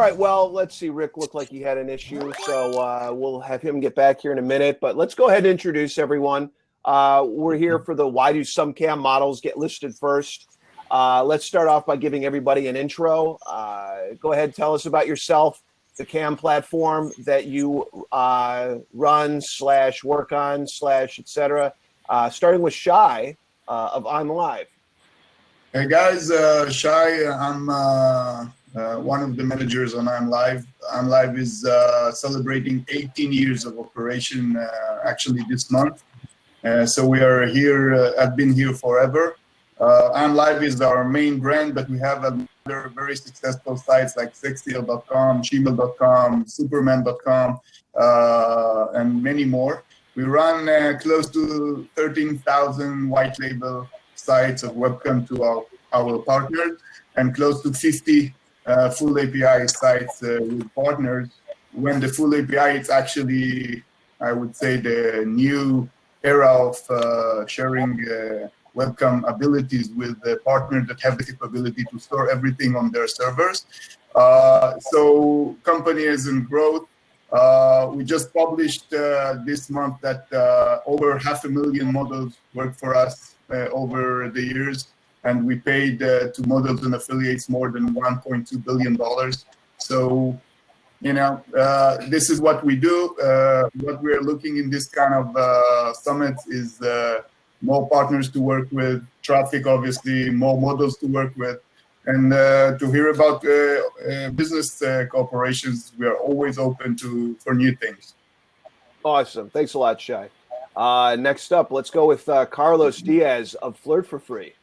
right, well, let's see. Rick looked like he had an issue, so we'll have him get back here in a minute. But let's go ahead and introduce everyone. We're here for the why do some cam models get listed first. Let's start off by giving everybody an intro. Go ahead, tell us about yourself, the cam platform that you run / work on / etc. Starting with Shai of I'm Live. Hey guys, Shai. I'm one of the managers on I'm Live. I'm Live is celebrating 18 years of operation actually this month. So we are here, I've been here forever. I'm Live is our main brand, but we have other very successful sites like sexyl.com, shemale.com, superman.com, and many more. We run close to 13,000 white label sites of webcam to our partners, and close to 50 full API sites with partners. When the full API, it's actually, I would say, the new era of sharing webcam abilities with the partners that have the capability to store everything on their servers. So company is in growth. We just published this month that over 500,000 models work for us over the years, and we paid to models and affiliates more than $1.2 billion. So, you know, this is what we do. What we are looking in this kind of summits is more partners to work with, traffic, obviously, more models to work with, and to hear about business cooperations. We are always open for new things. Awesome. Thanks a lot, Shai. Next up, let's go with Carlos Diaz of Flirt for Free.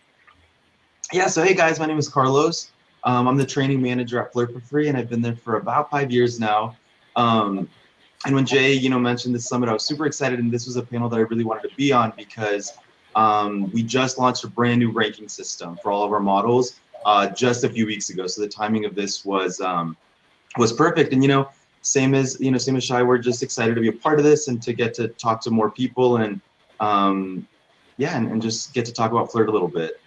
Yeah, so hey guys, my name is Carlos. I'm the training manager at Flirt for Free, and I've been there for about 5 years now. And when Jay, mentioned this summit, I was super excited, and this was a panel that I really wanted to be on because we just launched a brand new ranking system for all of our models just a few weeks ago. So the timing of this was perfect, and same as Shai, we're just excited to be a part of this and to get to talk to more people and and just get to talk about Flirt a little bit.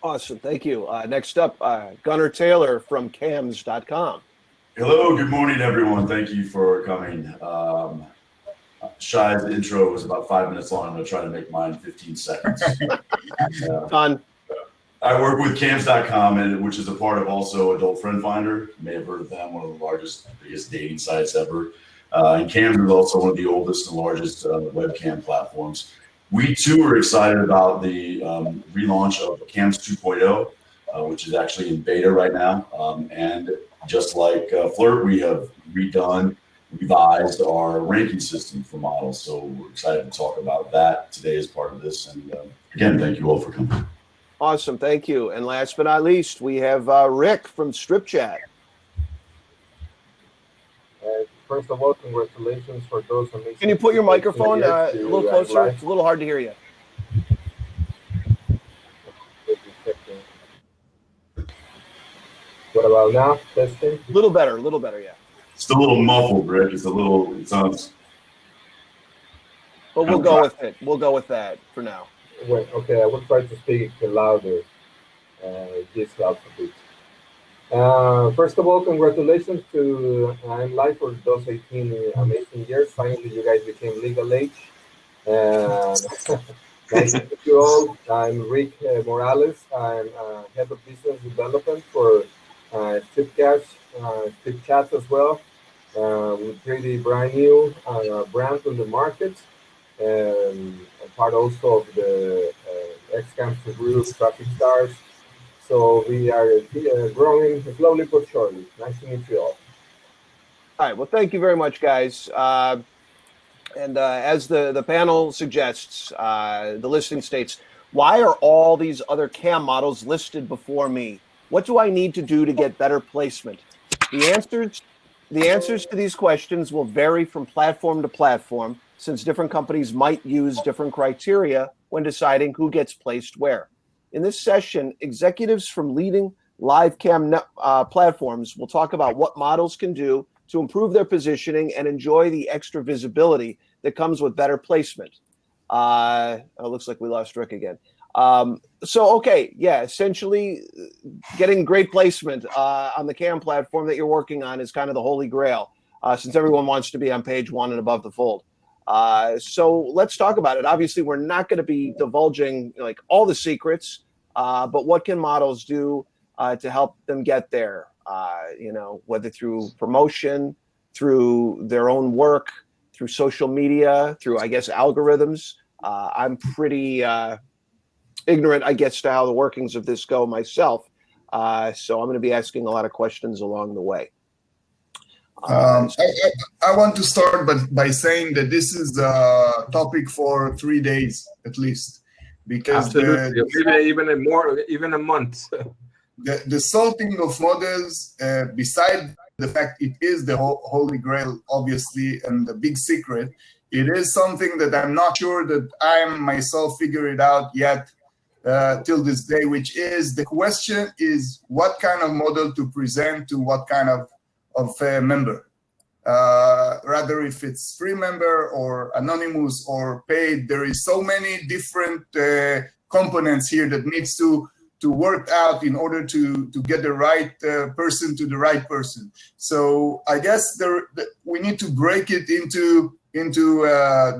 Awesome, thank you. Next up, Gunnar Taylor from cams.com. Hello, good morning, everyone. Thank you for coming. Shai's intro was about 5 minutes long. I'm going to try to make mine 15 seconds. Done. I work with cams.com, which is a part of also Adult Friend Finder. You may have heard of them, one of the biggest dating sites ever. And Cams is also one of the oldest and largest webcam platforms. We too are excited about the relaunch of Cams 2.0, which is actually in beta right now. And just like Flirt, we have revised our ranking system for models. So we're excited to talk about that today as part of this. And again, thank you all for coming. Awesome, thank you. And last but not least, we have Rick from Strip Chat. First of all, congratulations for those amazing. Can you put your microphone a little closer? It's a little hard to hear you. What about now? Testing? A little better, yeah. It's a little muffled, Rick. It sounds. But we'll go with it. We'll go with that for now. Wait, okay, I will try to speak louder. This helps a bit. First of all, congratulations to I'm Live for those 18 amazing years. Finally, you guys became legal age. Nice to meet you all. I'm Rick Morales. I'm head of business development for Strip Chat as well. We're pretty brand new brand on the market. Part also of the X-Cams group, Traffic Stars. So we are growing slowly but surely. Nice to meet you all. All right. Well, thank you very much, guys. And as the panel suggests, the listing states, why are all these other cam models listed before me? What do I need to do to get better placement? The answers to these questions will vary from platform to platform, since different companies might use different criteria when deciding who gets placed where. In this session, executives from leading live cam platforms will talk about what models can do to improve their positioning and enjoy the extra visibility that comes with better placement. It looks like we lost Rick again. So, okay, yeah, essentially getting great placement on the CAM platform that you're working on is kind of the holy grail, since everyone wants to be on page one and above the fold. So let's talk about it. Obviously, we're not going to be divulging like all the secrets, but what can models do to help them get there? Whether through promotion, through their own work, through social media, through, I guess, algorithms. I'm pretty ignorant, I guess, to how the workings of this go myself. So I'm going to be asking a lot of questions along the way. I want to start by saying that this is a topic for 3 days at least, because absolutely, even a month. The sorting of models, beside the fact it is the holy grail, obviously, and the big secret, it is something that I'm not sure that I myself figure it out yet till this day, which is the question is what kind of model to present to what kind of member. Rather if it's free member or anonymous or paid, there is so many different components here that needs to work out in order to get the right person to the right person. So I guess we need to break it into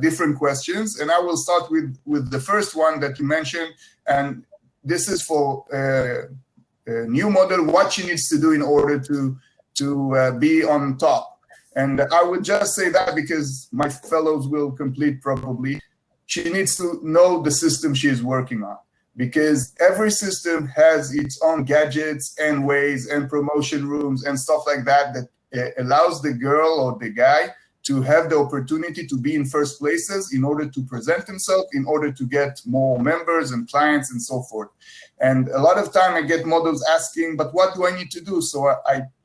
different questions, and I will start with the first one that you mentioned, and this is for a new model, what she needs to do in order to be on top. And I would just say that because my fellows will complete probably, she needs to know the system she is working on, because every system has its own gadgets and ways and promotion rooms and stuff like that allows the girl or the guy to have the opportunity to be in first places in order to present himself, in order to get more members and clients and so forth. And a lot of time I get models asking, but what do I need to do? So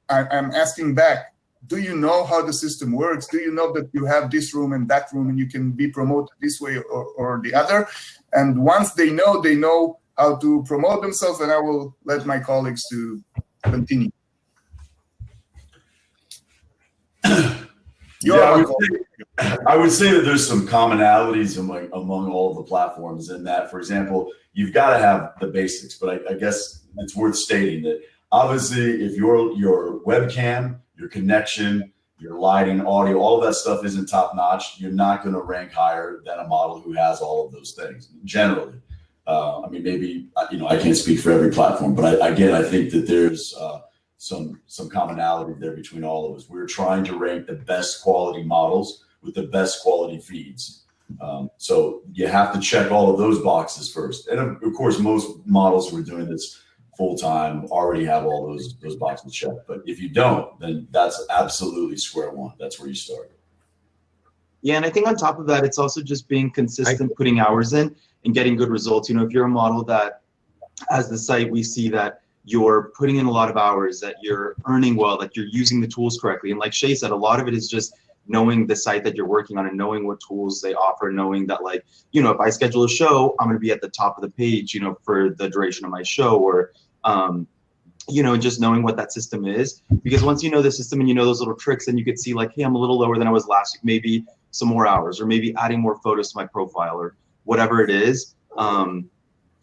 I'm asking back, do you know how the system works? Do you know that you have this room and that room and you can be promoted this way or the other? And once they know how to promote themselves, and I will let my colleagues to continue. I would say that there's some commonalities among all of the platforms in that, for example, you've got to have the basics, but I guess it's worth stating that obviously if your webcam, your connection, your lighting, audio, all of that stuff isn't top notch, you're not going to rank higher than a model who has all of those things generally. I mean, maybe, I can't speak for every platform, but I think that there's some commonality there between all of us. We're trying to rank the best quality models with the best quality feeds. So you have to check all of those boxes first. And of course, most models who are doing this full-time already have all those boxes checked. But if you don't, then that's absolutely square one. That's where you start. Yeah, and I think on top of that, it's also just being consistent, putting hours in and getting good results. If you're a model that, as the site, we see that you're putting in a lot of hours, that you're earning well, that you're using the tools correctly. And like Shay said, a lot of it is just knowing the site that you're working on and knowing what tools they offer, knowing that if I schedule a show, I'm going to be at the top of the page, for the duration of my show, or, just knowing what that system is. Because once you know the system and you know those little tricks, then you could see hey, I'm a little lower than I was last week, maybe some more hours, or maybe adding more photos to my profile, or whatever it is.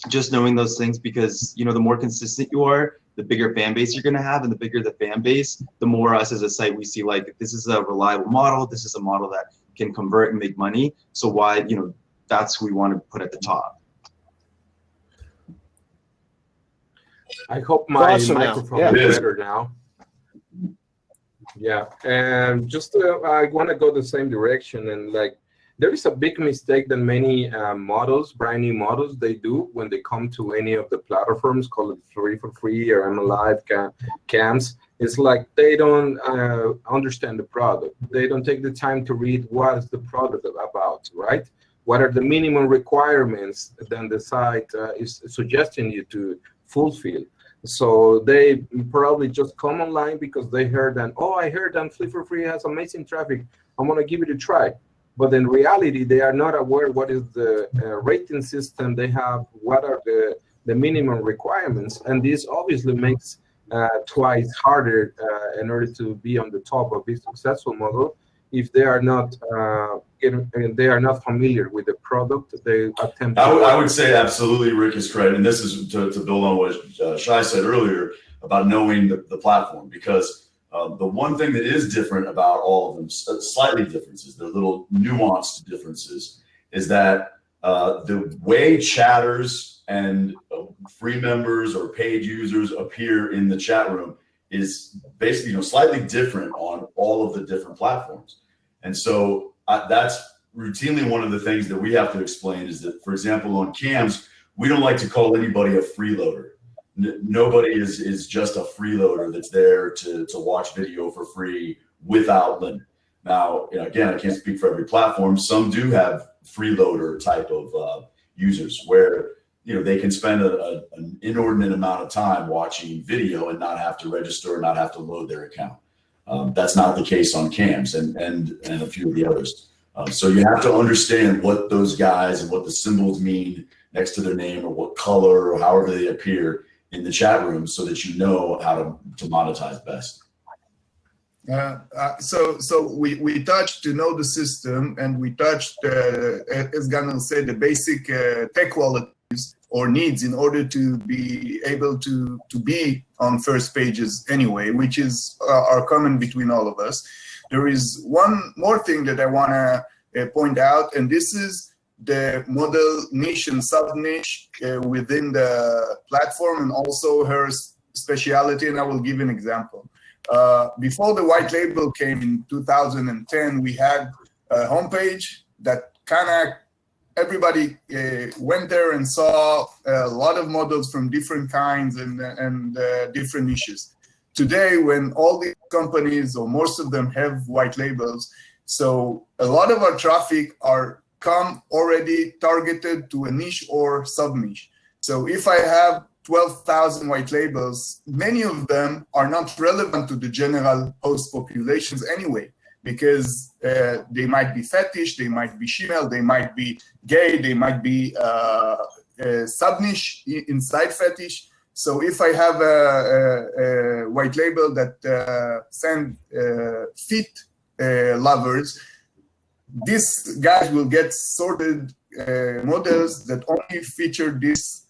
Just knowing those things, because the more consistent you are, the bigger fan base you're going to have, and the bigger the fan base, the more us as a site we see this is a reliable model, this is a model that can convert and make money. So why, that's who we want to put at the top. I hope my awesome microphone is better now. Yeah, and just I want to go the same direction, and there is a big mistake that many models, brand new models, they do when they come to any of the platforms, call it free for free or I'm Alive cams. It's they don't understand the product. They don't take the time to read what is the product about, right? What are the minimum requirements that the site is suggesting you to fulfill? So they probably just come online because they heard that, I heard that Flip for Free has amazing traffic, I'm gonna give it a try. But in reality, they are not aware what is the rating system they have, what are the minimum requirements, and this obviously makes twice harder in order to be on the top of this successful model, if they are not they are not familiar with the product, they attempt. I would say absolutely, Rick is correct, and this is to build on what Shai said earlier about knowing the platform, because the one thing that is different about all of them, slightly differences, the little nuanced differences, is that the way chatters and free members or paid users appear in the chat room is basically slightly different on all of the different platforms. And so that's routinely one of the things that we have to explain is that, for example, on cams, we don't like to call anybody a freeloader. Nobody is just a freeloader that's there to watch video for free without limit. Now, again, I can't speak for every platform. Some do have freeloader type of users where they can spend an inordinate amount of time watching video and not have to register, not have to load their account. That's not the case on cams and a few of the others. So you have to understand what those guys and what the symbols mean next to their name, or what color, or however they appear in the chat room, so that you know how to monetize best. So we touched to know the system, and we touched, as Ganel said, the basic tech qualities or needs in order to be able to be on first pages anyway, which is are common between all of us. There is one more thing that I want to point out, and this is the model niche and sub-niche within the platform, and also her speciality, and I will give an example. Before the white label came in 2010, we had a homepage that kind of everybody went there and saw a lot of models from different kinds and different niches. Today, when all these companies, or most of them, have white labels, so a lot of our traffic come already targeted to a niche or sub-niche. So if I have 12,000 white labels, many of them are not relevant to the general host populations anyway, because they might be fetish, they might be shemale, they might be gay, they might be sub-niche inside fetish. So if I have a white label that send feet lovers, these guys will get sorted models that only feature this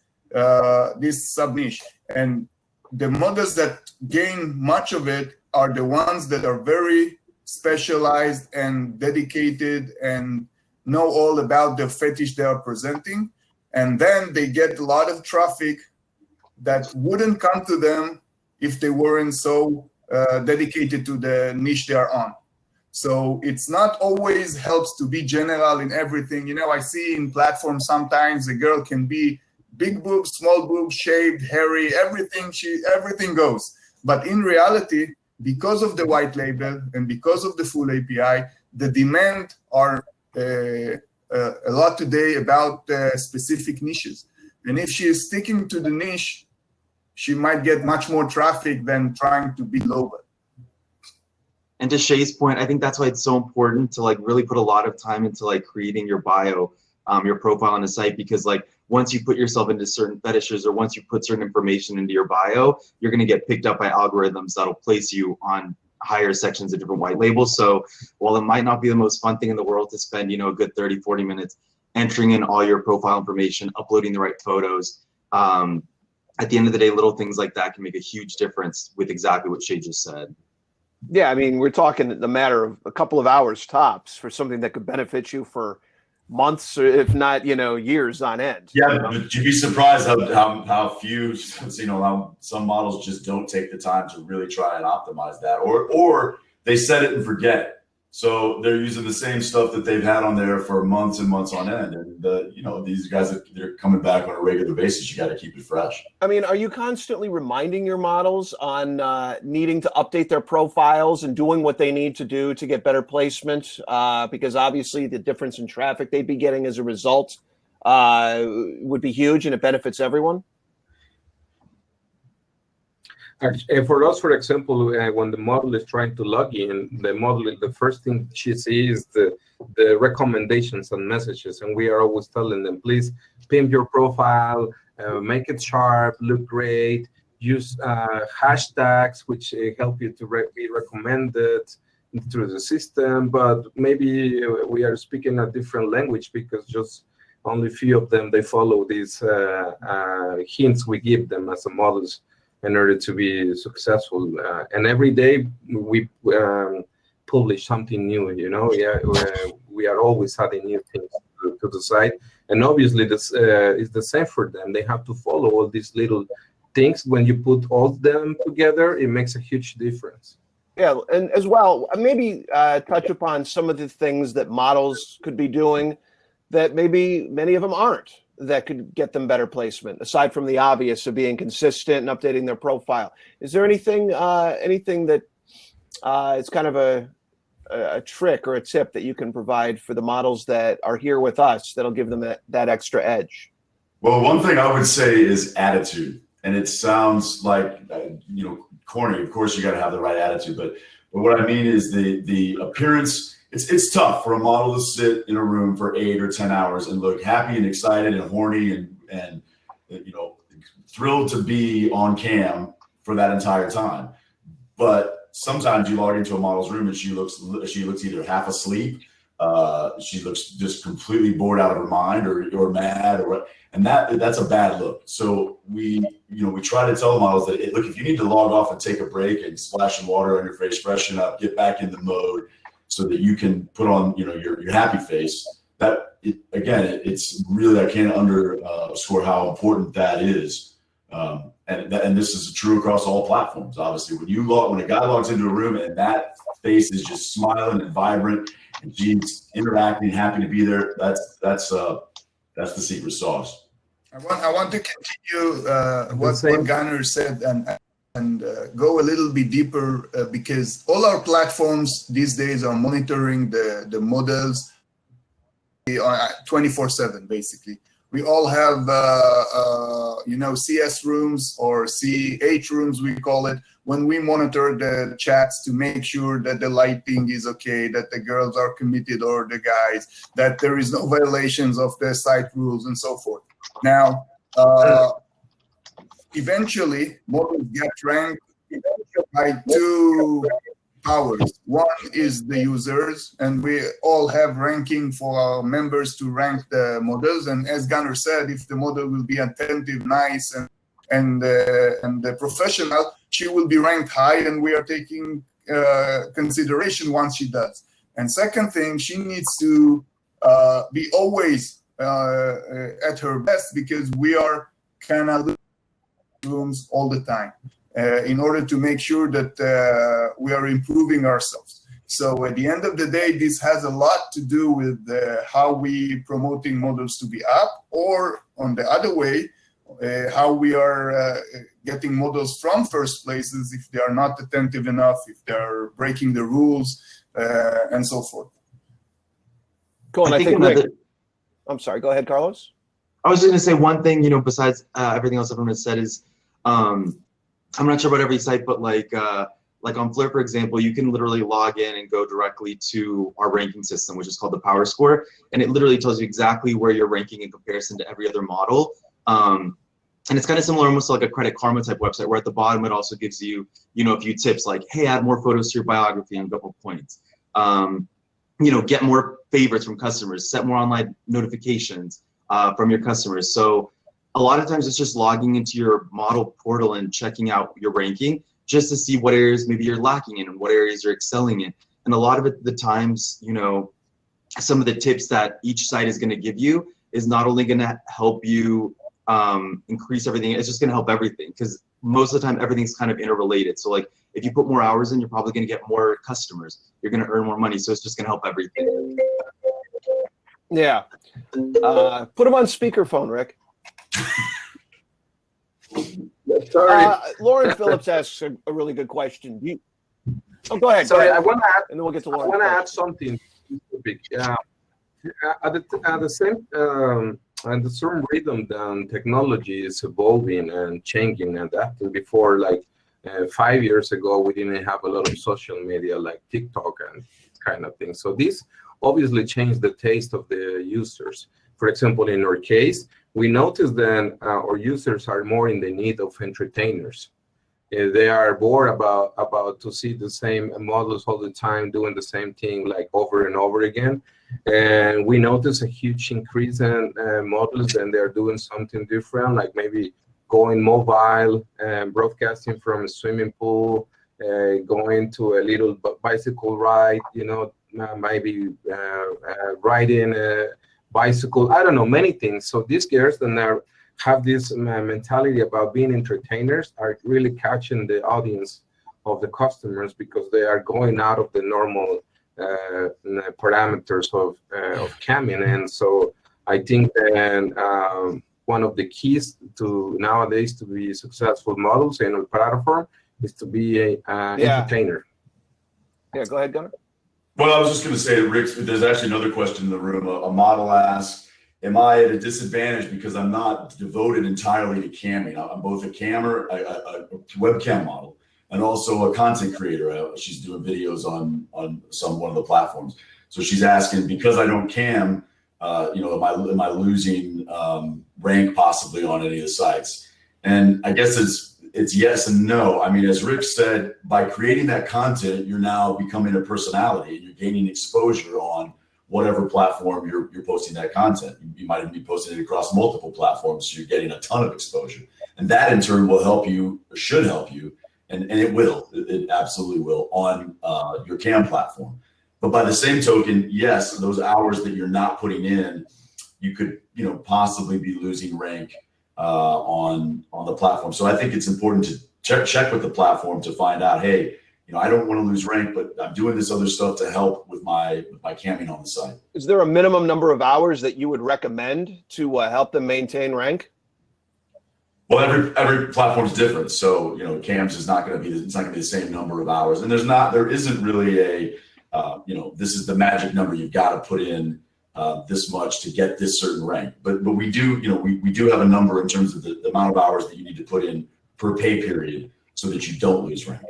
sub-niche. And the models that gain much of it are the ones that are very specialized and dedicated and know all about the fetish they are presenting. And then they get a lot of traffic that wouldn't come to them if they weren't so dedicated to the niche they are on. So it's not always helps to be general in everything. I see in platforms sometimes a girl can be big boobs, small boobs, shaved, hairy, everything goes. But in reality, because of the white label and because of the full API, the demand are a lot today about specific niches. And if she is sticking to the niche, she might get much more traffic than trying to be global. And to Shay's point, I think that's why it's so important to really put a lot of time into creating your bio, your profile on the site, because once you put yourself into certain fetishes, or once you put certain information into your bio, you're going to get picked up by algorithms that'll place you on higher sections of different white labels. So while it might not be the most fun thing in the world to spend, a good 30, 40 minutes entering in all your profile information, uploading the right photos, at the end of the day, little things like that can make a huge difference with exactly what Shay just said. Yeah, I mean, we're talking a matter of a couple of hours tops for something that could benefit you for months, or if not, years on end. Yeah, you'd be surprised how few, how some models just don't take the time to really try and optimize that, or they set it and forget. So they're using the same stuff that they've had on there for months and months on end, and these guys, they're coming back on a regular basis. You got to keep it fresh. I mean, are you constantly reminding your models on needing to update their profiles and doing what they need to do to get better placement? Because obviously the difference in traffic they'd be getting as a result would be huge, and it benefits everyone. For us, for example, when the model is trying to log in, the first thing she sees is the recommendations and messages, and we are always telling them, please pimp your profile, make it sharp, look great, use hashtags which help you to be recommended, through the system, but maybe we are speaking a different language because just only few of them, they follow these hints we give them as a models in order to be successful. And every day we publish something new, you know. Yeah, we are always adding new things to the site. And obviously this is the same for them. They have to follow all these little things. When you put all of them together, it makes a huge difference. Yeah, and as well, maybe touch upon some of the things that models could be doing that maybe many of them aren't, that could get them better placement, aside from the obvious of being consistent and updating their profile. Is there anything that is kind of a trick or a tip that you can provide for the models that are here with us that'll give them that extra edge? Well, one thing I would say is attitude. And it sounds like, corny. Of course, you got to have the right attitude. But what I mean is the appearance. It's tough for a model to sit in a room for 8 or 10 hours and look happy and excited and horny and thrilled to be on cam for that entire time. But sometimes you log into a model's room and she looks either half asleep, she looks just completely bored out of her mind, or mad, and that's a bad look. So we try to tell the models that look, if you need to log off and take a break and splash some water on your face, freshen up, get back in the mode, so that you can put on your happy face. It's really, I can't underscore how important that is. And this is true across all platforms. Obviously, when a guy logs into a room and that face is just smiling and vibrant, and she's interacting, happy to be there, that's the secret sauce. I want to continue what Gunnar said and go a little bit deeper because all our platforms these days are monitoring the models 24/7 basically. We all have CS rooms or CH rooms, we call it, when we monitor the chats to make sure that the lighting is okay, that the girls are committed or the guys, that there is no violations of the site rules and so forth. Now, eventually, models get ranked by two powers. One is the users, and we all have ranking for our members to rank the models. And as Gunnar said, if the model will be attentive, nice, and professional, she will be ranked high, and we are taking consideration once she does. And second thing, she needs to be always at her best, because we are kind of rooms all the time in order to make sure that we are improving ourselves. So at the end of the day, this has a lot to do with how we promoting models to be up, or on the other way, how we are getting models from first places if they are not attentive enough, if they are breaking the rules, and so forth. Cool. And I think I'm sorry, go ahead, Carlos. I was just going to say one thing, besides everything else everyone has said is, I'm not sure about every site, but like on Flirt, for example, you can literally log in and go directly to our ranking system, which is called the Power Score, and it literally tells you exactly where you're ranking in comparison to every other model. And it's kind of similar, almost like a Credit Karma type website, where at the bottom it also gives you, a few tips like, hey, add more photos to your biography and double points. Get more favorites from customers, set more online notifications from your customers. So a lot of times it's just logging into your model portal and checking out your ranking just to see what areas maybe you're lacking in and what areas you're excelling in. And a lot of it, the times, some of the tips that each site is going to give you is not only going to help you increase everything, it's just going to help everything, because most of the time everything's kind of interrelated. So like if you put more hours in, you're probably going to get more customers, you're going to earn more money, so it's just going to help everything. Yeah. Put them on speakerphone, Rick. Sorry. Lauren Phillips asks a really good question. Go ahead. Sorry, go ahead. I want to add. And then we'll get to Lauren. I want to add something. At the same and the certain rhythm, then technology is evolving and changing. And after before, like 5 years ago, we didn't have a lot of social media like TikTok and kind of thing. So this obviously changed the taste of the users. For example, in our case, we noticed that our users are more in the need of entertainers. they are bored about to see the same models all the time doing the same thing like over and over again. And we notice a huge increase in models, and they're doing something different, like maybe going mobile and broadcasting from a swimming pool, going to a little bicycle ride, maybe riding a bicycle. I don't know, many things. So these girls that have this mentality about being entertainers are really catching the audience of the customers, because they are going out of the normal parameters of camming. And so I think that one of the keys to nowadays to be successful models in a platform is to be a entertainer. Yeah, go ahead, Gunnar. Well, I was just going to say, Rick, there's actually another question in the room. A model asks, am I at a disadvantage because I'm not devoted entirely to camming? I'm both a webcam model, and also a content creator. She's doing videos on one of the platforms. So she's asking, because I don't cam, am I losing rank possibly on any of the sites? And I guess it's yes and no. I mean, as Rick said, by creating that content, you're now becoming a personality, and you're gaining exposure on whatever platform you're posting that content. You might even be posting it across multiple platforms, so you're getting a ton of exposure. And that in turn will help you, or should help you, and it will, it absolutely will, on your CAM platform. But by the same token, yes, those hours that you're not putting in, you could possibly be losing rank on the platform. So I think it's important to check with the platform to find out, hey, I don't want to lose rank, but I'm doing this other stuff to help with my camming on the site. Is there a minimum number of hours that you would recommend to help them maintain rank? Well, every platform's different. So, CAMs is not going to be the same number of hours. And there isn't really a, this is the magic number. You've got to put in this much to get this certain rank. But we do, we do have a number in terms of the amount of hours that you need to put in per pay period so that you don't lose rank.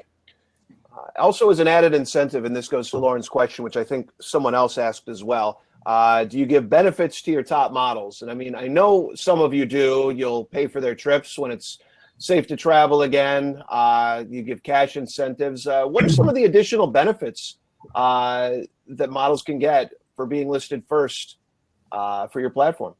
Also, as an added incentive, and this goes to Lauren's question, which I think someone else asked as well, do you give benefits to your top models? And I mean, I know some of you do. You'll pay for their trips when it's safe to travel again. You give cash incentives. What are some of the additional benefits that models can get for being listed first for your platform?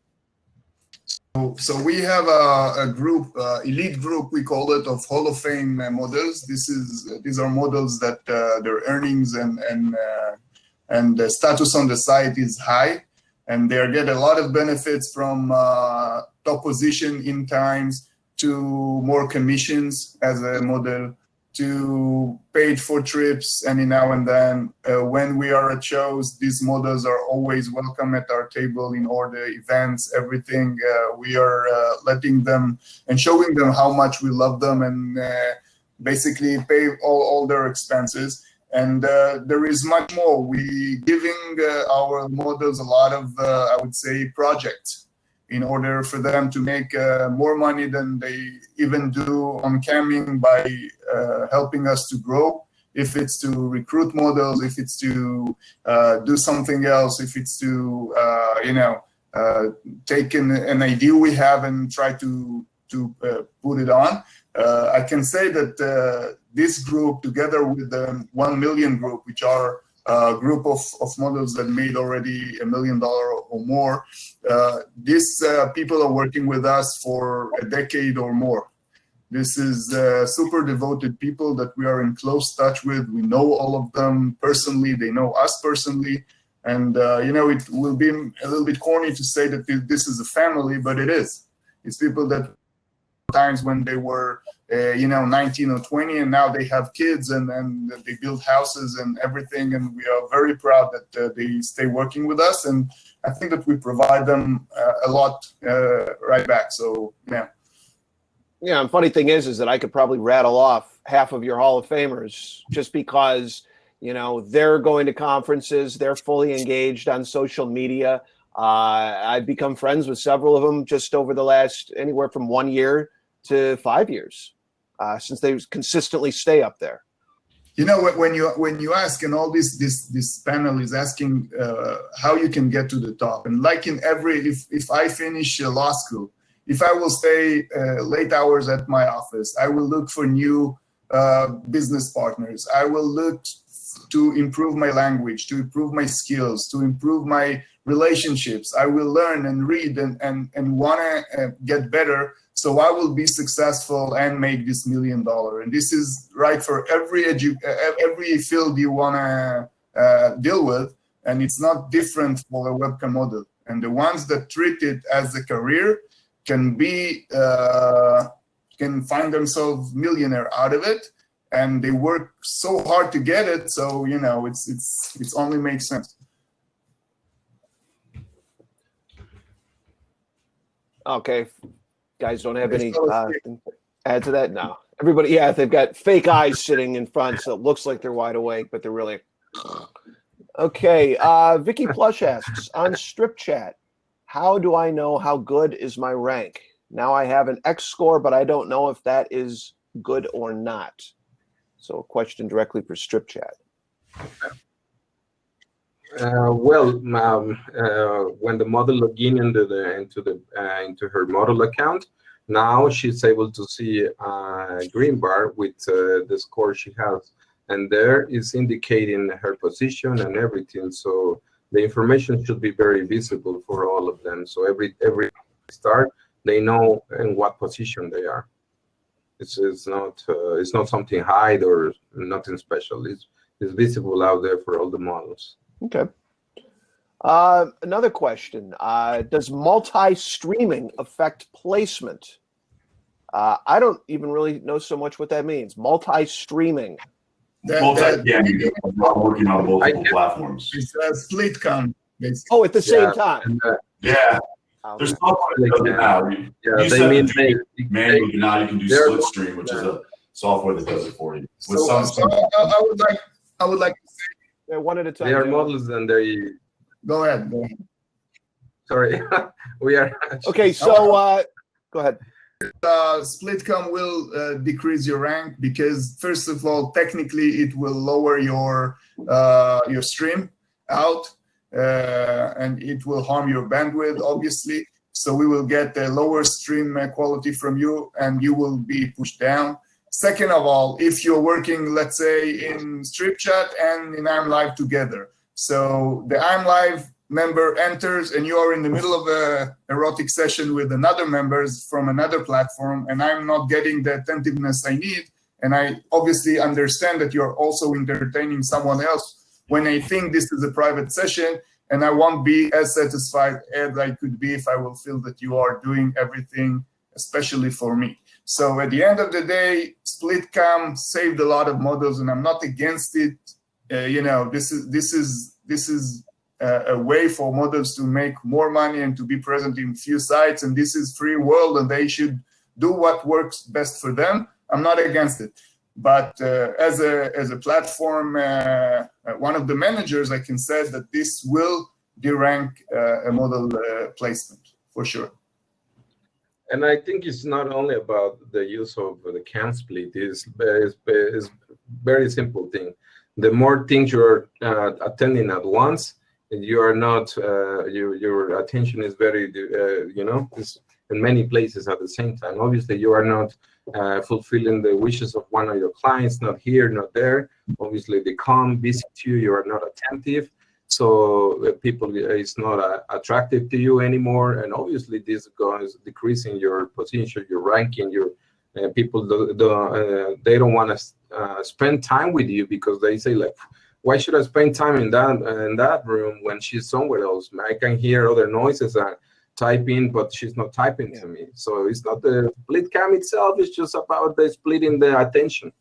So we have a group, elite group, we call it, of Hall of Fame models. These are models that their earnings and the status on the site is high, and they get a lot of benefits from top position in times to more commissions as a model, to paid for trips any now and then. When we are at shows, these models are always welcome at our table in all the events, everything. We are letting them and showing them how much we love them, and basically pay all their expenses. And there is much more. We giving our models a lot of, I would say, projects in order for them to make more money than they even do on camming by helping us to grow. If it's to recruit models, if it's to do something else, if it's to, take an idea we have and try to put it on. I can say that this group, together with the 1 million group, which are a group of models that made already $1 million or more, these people are working with us for a decade or more. This is super devoted people that we are in close touch with. We know all of them personally. They know us personally. And, it will be a little bit corny to say that this is a family, but it is. It's people that times when they were 19 or 20, and now they have kids and they build houses and everything, and we are very proud that they stay working with us, and I think that we provide them a lot right back. So and funny thing is that I could probably rattle off half of your Hall of Famers just because they're going to conferences, they're fully engaged on social media. I've become friends with several of them just over the last anywhere from 1 year to 5 years, since they consistently stay up there. When you ask, and all this panel is asking how you can get to the top, and like in if I finish law school, if I will stay late hours at my office, I will look for new business partners. I will look to improve my language, to improve my skills, to improve my relationships. I will learn and read and want to get better, so I will be successful and make this $1 million. And this is right for every field you want to deal with, and it's not different for a webcam model. And the ones that treat it as a career can find themselves millionaire out of it, and they work so hard to get it. So it's only makes sense. Okay, guys don't have any add to that? No. Everybody, yeah, they've got fake eyes sitting in front, so it looks like they're wide awake, but they're really. Okay, Vicky Plush asks, on Strip Chat, how do I know how good is my rank? Now I have an X score, but I don't know if that is good or not. So a question directly for Strip Chat. When the model log in into her model account, now she's able to see a green bar with the score she has, and there is indicating her position and everything. So the information should be very visible for all of them. So every start, they know in what position they are. It's not something hide or nothing special. It's visible out there for all the models. Okay. Another question. Does multi-streaming affect placement? I don't even really know so much what that means. Multi-streaming. Working on multiple platforms. It's a split cam, basically. Oh, at the same time. Yeah. There's software that does it now. Manually now you can do split stream, which is a software that does it for you. I would like to say, yeah, one at a time. They are models and they. Go ahead. Sorry, we are. Okay, so go ahead. Split cam will decrease your rank because, first of all, technically it will lower your stream out, and it will harm your bandwidth, obviously. So we will get a lower stream quality from you, and you will be pushed down. Second of all, if you're working, let's say, in Strip Chat and in I'm Live together, so the I'm Live member enters and you are in the middle of a erotic session with another members from another platform, and I'm not getting the attentiveness I need, and I obviously understand that you're also entertaining someone else when I think this is a private session, and I won't be as satisfied as I could be if I will feel that you are doing everything, especially for me. So at the end of the day, split cam saved a lot of models, and I'm not against it. This is a way for models to make more money and to be present in few sites, and this is free world, and they should do what works best for them. I'm not against it, but as a platform, one of the managers, I can say that this will derank a model placement for sure. And I think it's not only about the use of the cam split. It's very simple thing. The more things you're attending at once, you are not your attention is very is in many places at the same time. Obviously you are not fulfilling the wishes of one of your clients, not here, not there. Obviously they come visit you, you are not attentive, so people is not attractive to you anymore, and obviously this goes decreasing your position, your ranking. Your people they don't want to spend time with you because they say, like, why should I spend time in that room when she's somewhere else? I can hear other noises and typing, but she's not typing to me. So it's not the split cam itself, it's just about the splitting the attention.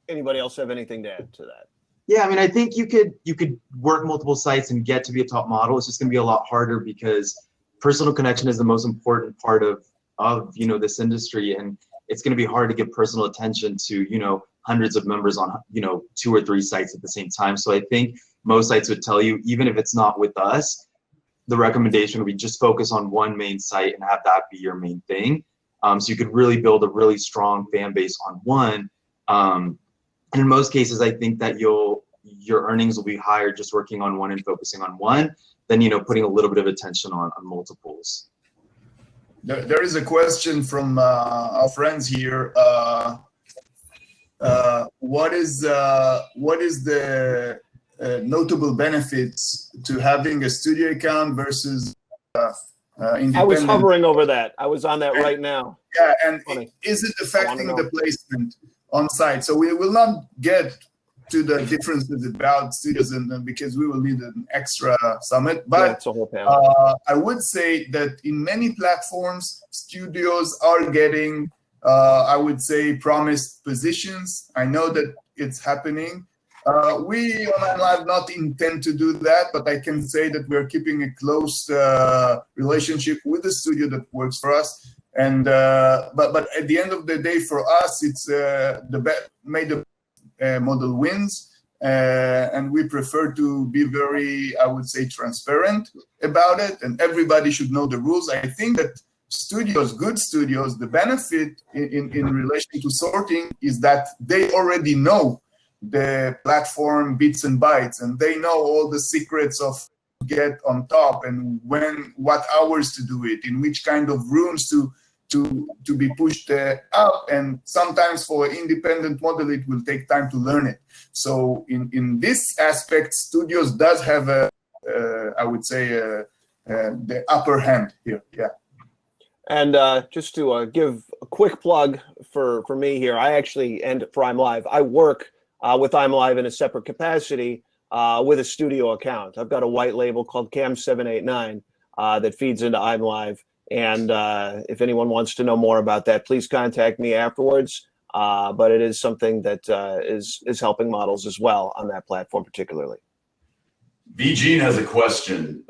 Anybody else have anything to add to that? Yeah, I mean, I think you could work multiple sites and get to be a top model. It's just going to be a lot harder because personal connection is the most important part of this industry, and it's going to be hard to give personal attention to hundreds of members on 2 or 3 sites at the same time. So I think most sites would tell you, even if it's not with us, the recommendation would be just focus on one main site and have that be your main thing. So you could really build a really strong fan base on one. And in most cases, I think that your earnings will be higher just working on one and focusing on one than putting a little bit of attention on multiples. There is a question from our friends here. what is the notable benefits to having a studio account versus independent? I was hovering over that. I was on that right now. Yeah, and Funny. is it affecting know. the placement on site? So we will not get to the differences about studios, and because we will need an extra summit. Yeah, But it's a whole panel. I would say that in many platforms, studios are getting, I would say, promised positions. I know that it's happening. We on Live not intend to do that, but I can say that we're keeping a close relationship with the studio that works for us. And but at the end of the day, for us, it's the best made the model wins. And we prefer to be very, I would say, transparent about it, and everybody should know the rules. I think that studios, good studios, the benefit in relation to sorting is that they already know the platform bits and bytes, and they know all the secrets of get on top and when, what hours to do it, in which kind of rooms to be pushed up, and sometimes for independent model it will take time to learn it. So in this aspect, studios does have a I would say the upper hand here. Yeah. And just to give a quick plug for me here, I actually, and for I'm Live, I work with I'm Live in a separate capacity with a studio account. I've got a white label called Cam789 that feeds into I'm Live. And if anyone wants to know more about that, please contact me afterwards. But it is something that is helping models as well on that platform particularly. VGene has a question.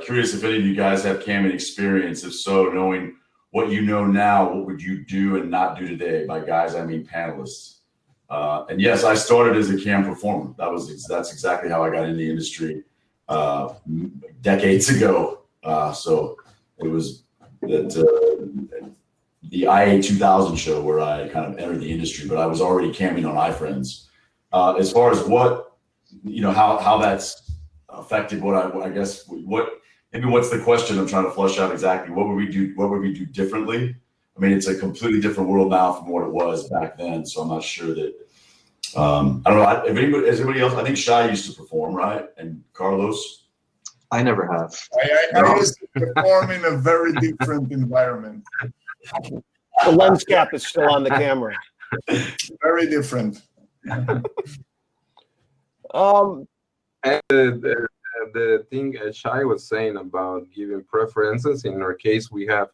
Curious if any of you guys have camming experience. If so, knowing what you know now, what would you do and not do today? By guys, I mean panelists. And yes, I started as a cam performer. That's exactly how I got in the industry decades ago. So it was that the IA 2000 show where I kind of entered the industry, but I was already camming on iFriends. As far as what, you know, how that's affected what I guess what's the question I'm trying to flush out exactly. What would we do differently? I mean, it's a completely different world now from what it was back then. So I'm not sure that, I don't know if anybody else, I think Shai used to perform, right? And Carlos? I never have. I used to perform in a very different environment. The lens cap is still on the camera. Very different. And the thing Shai was saying about giving preferences, in our case, we have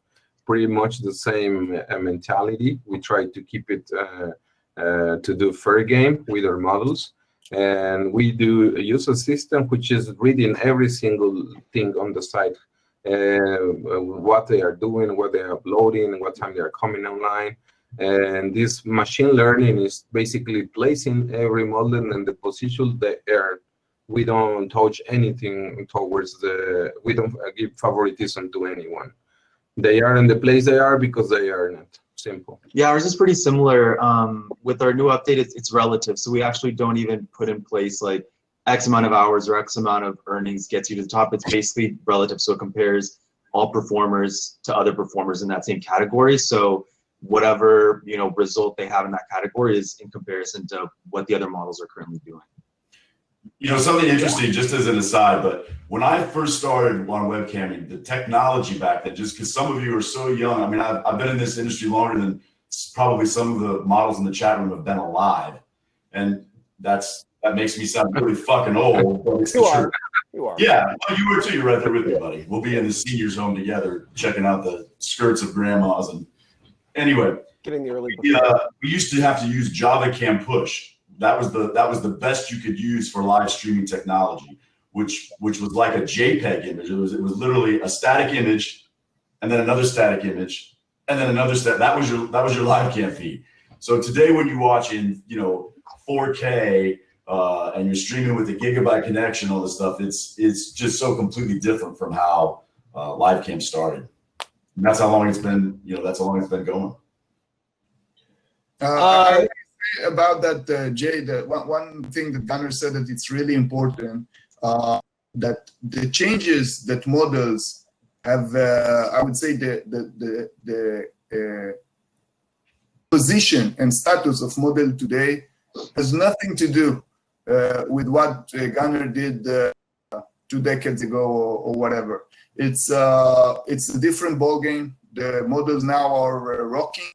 pretty much the same mentality. We try to keep it to do fair game with our models. And we do use a system which is reading every single thing on the site, what they are doing, what they are uploading, what time they are coming online. And this machine learning is basically placing every model in the position they are. We don't touch anything towards we don't give favoritism to anyone. They are in the place they are because they are not. Simple. Yeah, ours is pretty similar. With our new update, it's relative. So we actually don't even put in place like X amount of hours or X amount of earnings gets you to the top. It's basically relative. So it compares all performers to other performers in that same category. So whatever, you know, result they have in that category is in comparison to what the other models are currently doing. You know, something interesting, just as an aside, but when I first started on webcamming, the technology back then, just because some of you are so young, I mean, I've been in this industry longer than probably some of the models in the chat room have been alive. And that makes me sound really fucking old, but it's the truth. You are. Yeah, well, you were too. You're right there with me, buddy. We'll be in the seniors' home together, checking out the skirts of grandmas. And anyway, Getting the early. we used to have to use Java Cam Push. That was the best you could use for live streaming technology, which was like a JPEG image. It was literally a static image, and then another static image, and then another static. That was your live cam feed. So today, when you watch in 4K and you're streaming with a gigabyte connection, all this stuff, it's just so completely different from how live cam started. And that's how long it's been. That's how long it's been going. About that, Jay, one thing that Gunnar said that it's really important that the changes that models have, I would say the position and status of model today has nothing to do with what Gunnar did 2 decades ago or whatever. It's a different ballgame. The models now are rocking.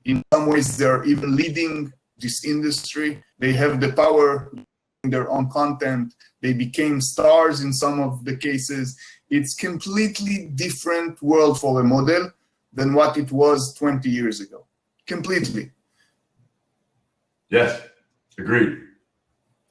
In some ways, they're even leading this industry. They have the power in their own content. They became stars in some of the cases. It's completely different world for a model than what it was 20 years ago. Completely. Yes, agreed.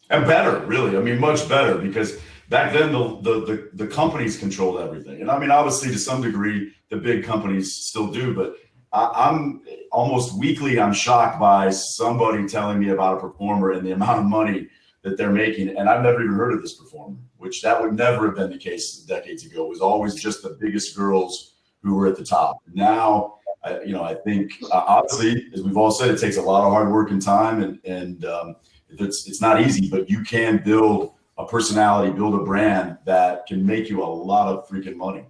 And better, really. I mean, much better, because back then the companies controlled everything. And I mean, obviously, to some degree, the big companies still do, but I'm almost weekly, I'm shocked by somebody telling me about a performer and the amount of money that they're making. And I've never even heard of this performer, which that would never have been the case decades ago. It was always just the biggest girls who were at the top. Now, I think obviously, as we've all said, it takes a lot of hard work and time, and it's not easy, but you can build a personality, build a brand that can make you a lot of freaking money.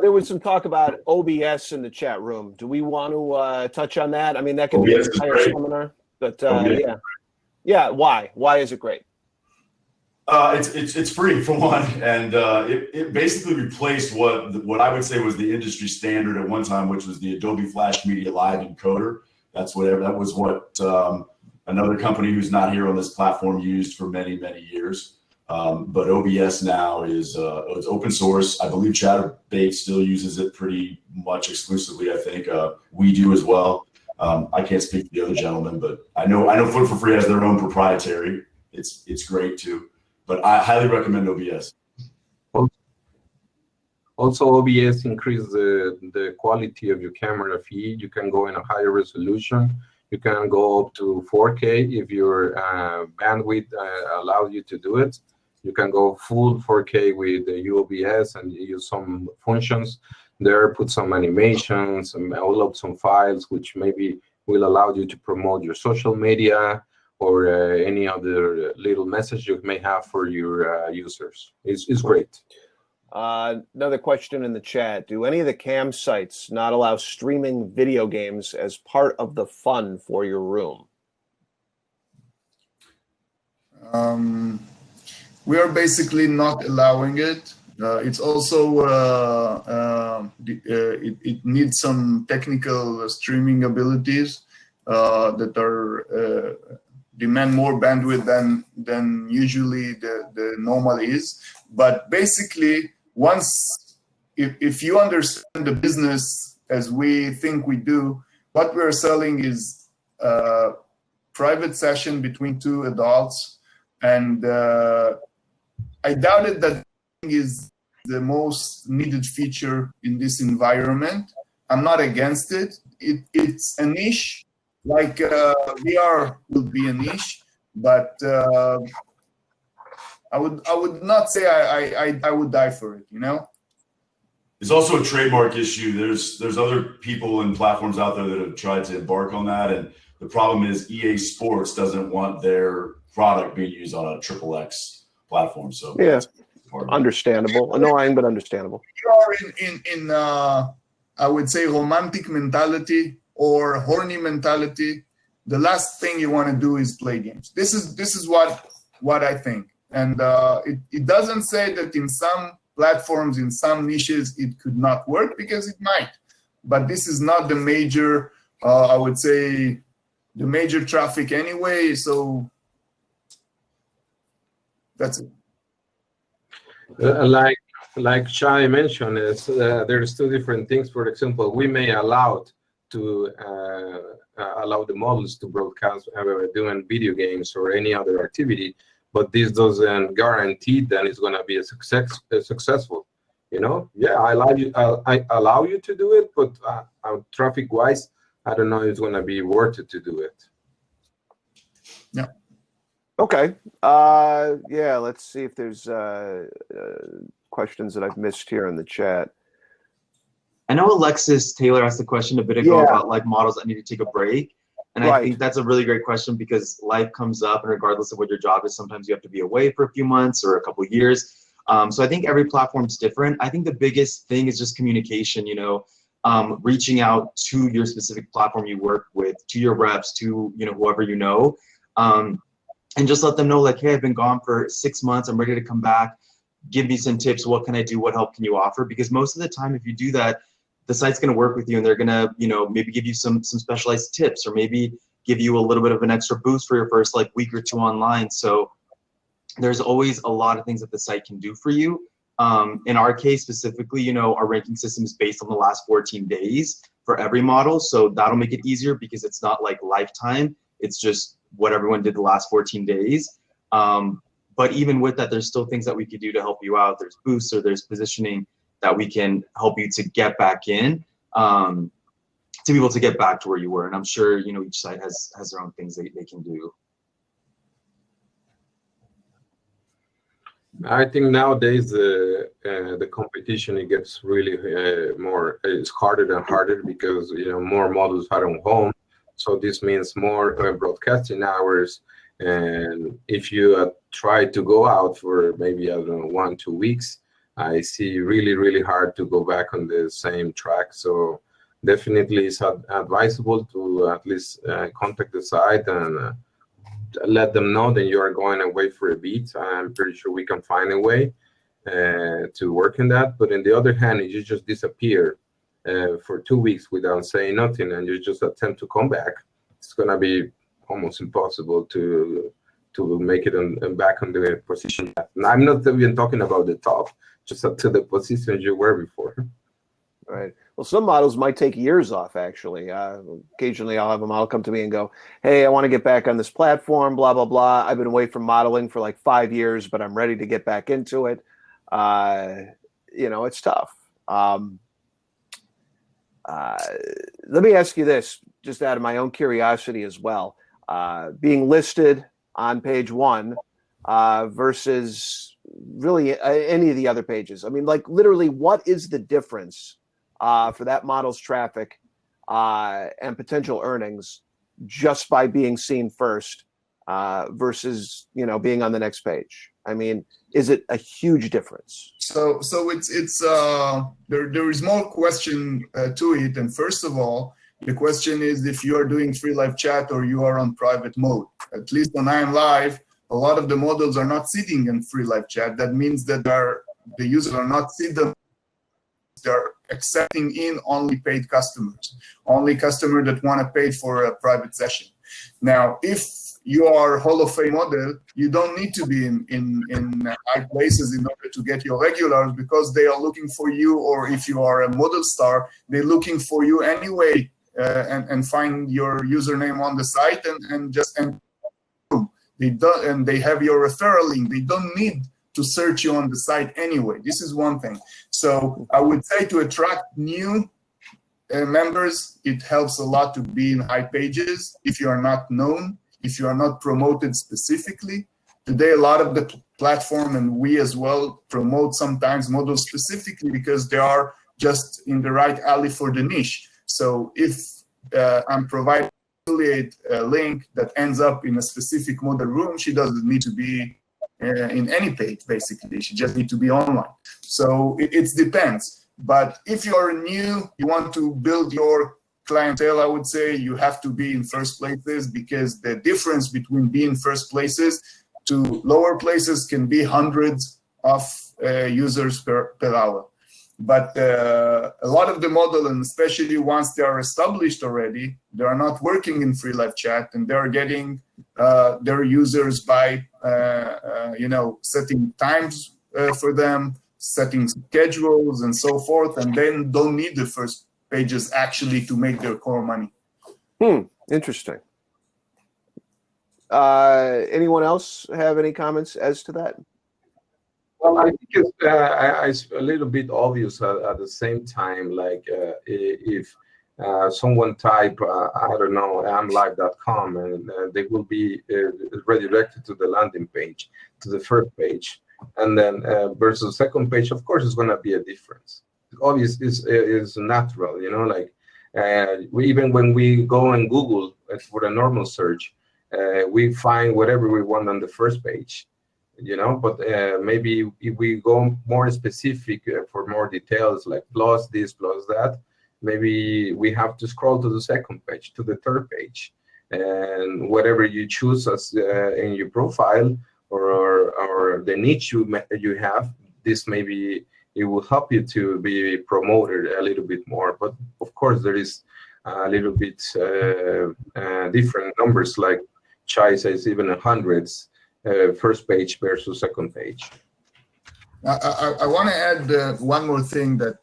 There was some talk about OBS in the chat room. Do we want to touch on that? I mean, that could be an OBS is entire great. seminar, but OBS. yeah. Why is it great? It's free for one, and it basically replaced what I would say was the industry standard at one time, which was the Adobe Flash Media Live encoder. That was what another company who's not here on this platform used for many years. But OBS now is it's open source. I believe Chatterbait still uses it pretty much exclusively. I think we do as well. I can't speak for the other gentlemen, but I know Foot for Free has their own proprietary. It's great too. But I highly recommend OBS. Also, OBS increases the quality of your camera feed. You can go in a higher resolution. You can go up to 4K if your bandwidth allows you to do it. You can go full 4K with the OBS and use some functions there, put some animations, and upload some files, which maybe will allow you to promote your social media or any other little message you may have for your users. It's great. Another question in the chat. Do any of the cam sites not allow streaming video games as part of the fun for your room? We are basically not allowing it. It's also, it needs some technical streaming abilities that are demand more bandwidth than usually the normal is. But basically, if you understand the business as we think we do, what we're selling is a private session between two adults, and I doubted that is the most needed feature in this environment. I'm not against it. It's a niche, like VR will be a niche, but I would not say I would die for it, you know? It's also a trademark issue. There's other people and platforms out there that have tried to embark on that, and the problem is EA Sports doesn't want their product being used on a XXX platform. So yeah, understandable, annoying but understandable. You are in I would say romantic mentality or horny mentality. The last thing you want to do is play games. This is what I think, and it doesn't say that in some platforms, in some niches, it could not work, because it might. But this is not the major, I would say, the major traffic anyway. So that's it. Like Shai mentioned, there's two different things. For example, we may allow the models to broadcast doing video games or any other activity, but this doesn't guarantee that it's going to be successful. You know, yeah, I allow you to do it, but traffic-wise, I don't know if it's going to be worth it to do it. Yeah. Okay. Yeah, let's see if there's questions that I've missed here in the chat. I know Alexis Taylor asked a question a bit ago about like models that need to take a break. And I think that's a really great question, because life comes up, and regardless of what your job is, sometimes you have to be away for a few months or a couple of years. So I think every platform's different. I think the biggest thing is just communication. You know, reaching out to your specific platform you work with, to your reps, to whoever you know, and just let them know, like, hey, I've been gone for 6 months, I'm ready to come back, give me some tips, what can I do, what help can you offer? Because most of the time, if you do that, the site's going to work with you, and they're going to maybe give you some specialized tips, or maybe give you a little bit of an extra boost for your first like week or two online. So there's always a lot of things that the site can do for you. In our case specifically, our ranking system is based on the last 14 days for every model. So that'll make it easier because it's not like lifetime. It's just what everyone did the last 14 days. But even with that, there's still things that we could do to help you out. There's boosts, or there's positioning that we can help you to get back in, to be able to get back to where you were. And I'm sure, each site has their own things they can do. I think nowadays the competition, it gets really it's harder and harder because more models are on home, so this means more broadcasting hours. And if you try to go out for maybe, I don't know, 1-2 weeks, I see really hard to go back on the same track. So definitely it's advisable to at least contact the site and let them know that you are going away for a bit. I'm pretty sure we can find a way to work in that. But on the other hand, if you just disappear for 2 weeks without saying nothing, and you just attempt to come back, it's gonna be almost impossible to make it back on the position. I'm not even talking about the top, just up to the position you were before. Right. Well, some models might take years off, actually. Occasionally, I'll have a model come to me and go, hey, I want to get back on this platform, blah, blah, blah. I've been away from modeling for like 5 years, but I'm ready to get back into it. It's tough. Let me ask you this, just out of my own curiosity as well. Being listed on page 1 versus really any of the other pages. I mean, like, literally, what is the difference for that model's traffic and potential earnings just by being seen first versus being on the next page? I mean, is it a huge difference? So it's there is more question to it. And first of all, the question is if you are doing free live chat or you are on private mode. At least on I Am Live, a lot of the models are not sitting in free live chat. That means that the users are not sitting. They're accepting in only paid customers, only customer that want to pay for a private session. Now, if you are Hall of Fame model, you don't need to be in high places in order to get your regulars, because they are looking for you. Or if you are a model star, they're looking for you anyway, and find your username on the site and they have your referral link. They don't need to search you on the site anyway. This is one thing. So I would say to attract new members, it helps a lot to be in high pages if you are not known, if you are not promoted specifically. Today, a lot of the platform, and we as well, promote sometimes models specifically because they are just in the right alley for the niche. So if I'm providing affiliate link that ends up in a specific model room, she doesn't need to be in any page, basically. She just need to be online. So it depends. But if you're new, you want to build your clientele, I would say you have to be in first places, because the difference between being first places to lower places can be hundreds of users per hour. But a lot of the model, and especially once they are established already, they are not working in free live chat, and they are getting their users by setting times for them, setting schedules and so forth, and then don't need the first pages actually to make their core money. Interesting. Anyone else have any comments as to that? Well, I think it's a little bit obvious at the same time. Like if someone type, I don't know, amlive.com, and they will be redirected to the landing page, to the first page, and then versus second page, of course, it's going to be a difference. Obvious is natural, like even when we go on Google for a normal search, we find whatever we want on the first page. But maybe if we go more specific for more details, like plus this, plus that, maybe we have to scroll to the second page, to the third page, and whatever you choose as in your profile or the niche you have, this maybe it will help you to be promoted a little bit more. But of course, there is a little bit different numbers, like Chai says, even hundreds, first page versus second page. I want to add one more thing that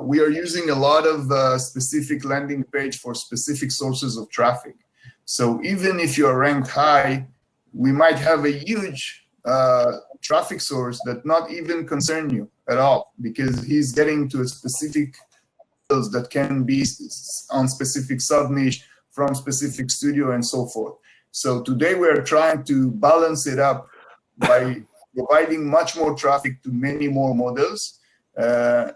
we are using a lot of specific landing page for specific sources of traffic. So even if you are ranked high, we might have a huge traffic source that not even concern you at all, because he's getting to a specific that can be on specific sub niche from specific studio and so forth. So today we are trying to balance it up by providing much more traffic to many more models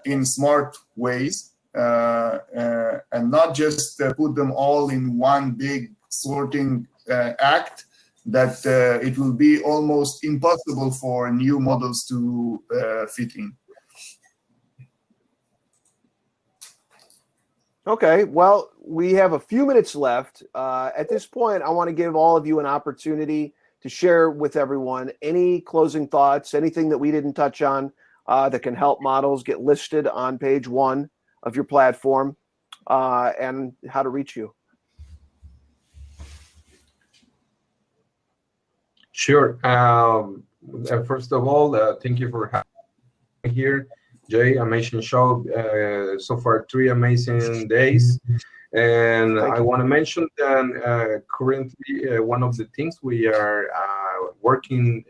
in smart ways, and not just put them all in one big sorting act that it will be almost impossible for new models to fit in. Okay, well, we have a few minutes left. At this point, I want to give all of you an opportunity to share with everyone any closing thoughts, anything that we didn't touch on that can help models get listed on page one of your platform, and how to reach you. Sure. First of all, thank you for having me here, Jay. Amazing show. So far, 3 amazing days. And I want to mention that currently one of the things we are working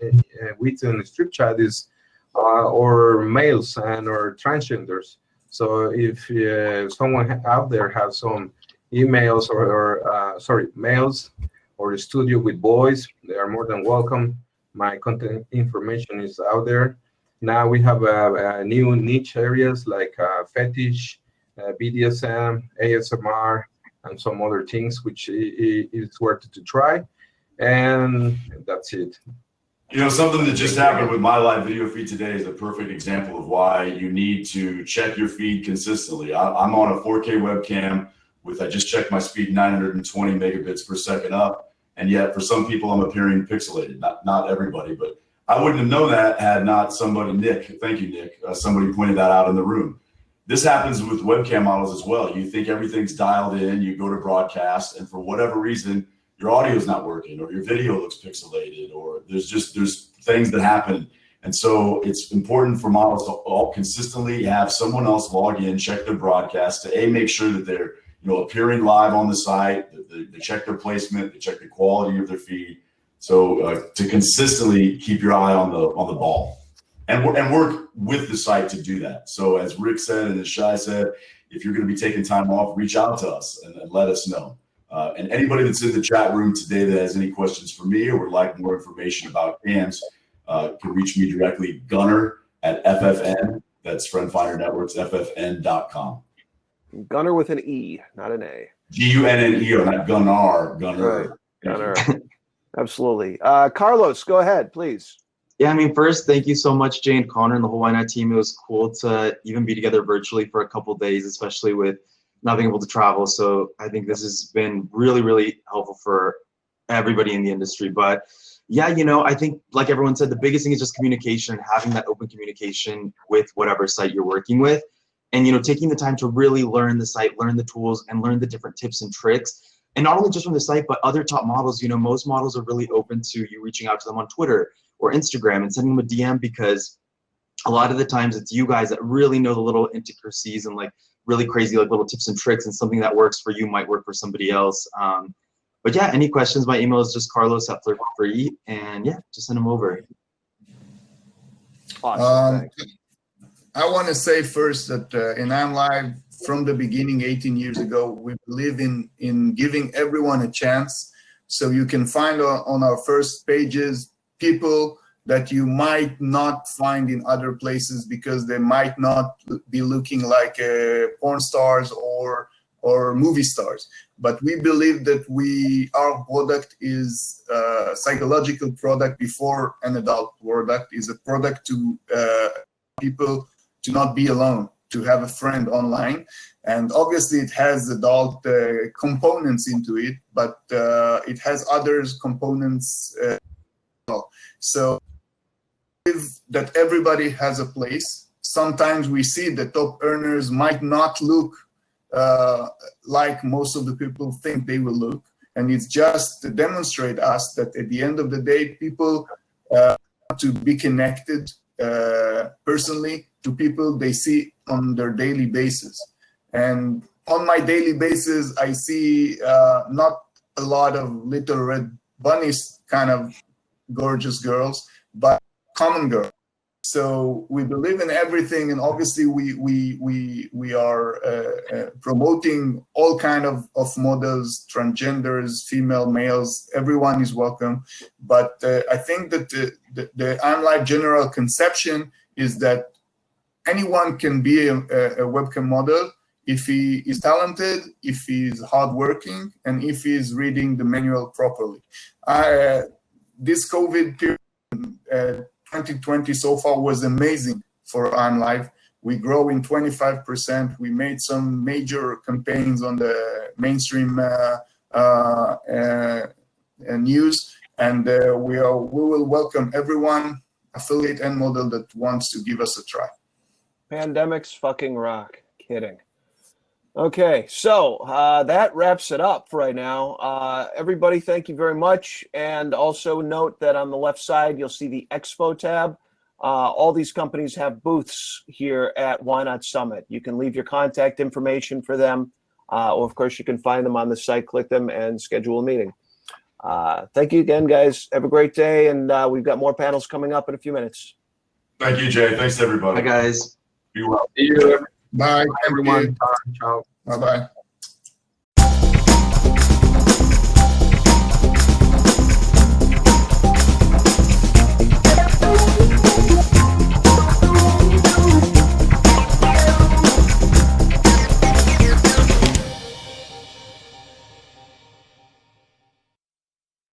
with in Strip Chat is our males and our transgenders. So if someone out there has some emails or males or a studio with boys, they are more than welcome. My contact information is out there. Now we have new niche areas like fetish, BDSM, ASMR, and some other things, which is worth to try. And that's it. You know, something that just happened with my live video feed today is a perfect example of why you need to check your feed consistently. I'm on a 4K webcam with, I just checked my speed, 920 megabits per second up. And yet for some people, I'm appearing pixelated. Not everybody, but I wouldn't have known that had not somebody, Nick, thank you, Nick, somebody pointed that out in the room. This happens with webcam models as well. You think everything's dialed in, you go to broadcast, and for whatever reason, your audio is not working, or your video looks pixelated, or there's things that happen. And so it's important for models to all consistently have someone else log in, check their broadcast to make sure that they're appearing live on the site, they check their placement, they check the quality of their feed. So to consistently keep your eye on the ball. And work with the site to do that. So as Rick said and as Shai said, if you're going to be taking time off, reach out to us and let us know. And anybody that's in the chat room today that has any questions for me or would like more information about cams can reach me directly, Gunner@FFN. That's Friend Finder Networks, FFN.com. Gunner with an E, not an A. Gunner, not Gunnar. Gunner. Right. Gunner. Absolutely. Carlos, go ahead, please. Yeah, I mean, first, thank you so much, Jay and Connor and the whole YNOT team. It was cool to even be together virtually for a couple of days, especially with not being able to travel. So I think this has been really, really helpful for everybody in the industry. But yeah, I think like everyone said, the biggest thing is just communication, having that open communication with whatever site you're working with. And, taking the time to really learn the site, learn the tools, and learn the different tips and tricks. And not only just from the site, but other top models. Most models are really open to you reaching out to them on Twitter or Instagram and sending them a DM, because a lot of the times it's you guys that really know the little intricacies and like really crazy like little tips and tricks, and something that works for you might work for somebody else. But yeah, any questions, my email is just carlos@FlirtFree, and yeah, just send them over. Awesome. I want to say first that in I'm Live, from the beginning, 18 years ago, we believe in giving everyone a chance. So you can find on our first pages people that you might not find in other places because they might not be looking like porn stars or movie stars. But we believe that our product is a psychological product before an adult product, is a product to people to not be alone. to have a friend online. And obviously it has adult components into it, but it has other components. So that everybody has a place. Sometimes we see the top earners might not look like most of the people think they will look. And it's just to demonstrate us that at the end of the day, people want to be connected personally to people they see on their daily basis. And on my daily basis, I see not a lot of little red bunnies kind of gorgeous girls, but common girls. So we believe in everything, and obviously we are promoting all kind of models, transgenders, female, males. Everyone is welcome. But I think that the OnLive general conception is that anyone can be a webcam model if he is talented, if he is hardworking, and if he is reading the manual properly. This COVID period, 2020 so far was amazing for OnLive. We grow in 25%. We made some major campaigns on the mainstream news, and we will welcome everyone, affiliate and model, that wants to give us a try. Pandemics fucking rock. Kidding. Okay, so that wraps it up for right now. Everybody, thank you very much. And also note that on the left side, you'll see the Expo tab. All these companies have booths here at YNOT Summit. You can leave your contact information for them, or of course, you can find them on the site, click them, and schedule a meeting. Thank you again, guys. Have a great day, and we've got more panels coming up in a few minutes. Thank you, Jay. Thanks, everybody. Bye, guys. Be well. See you. Bye, Everyone. Ciao. Bye-bye.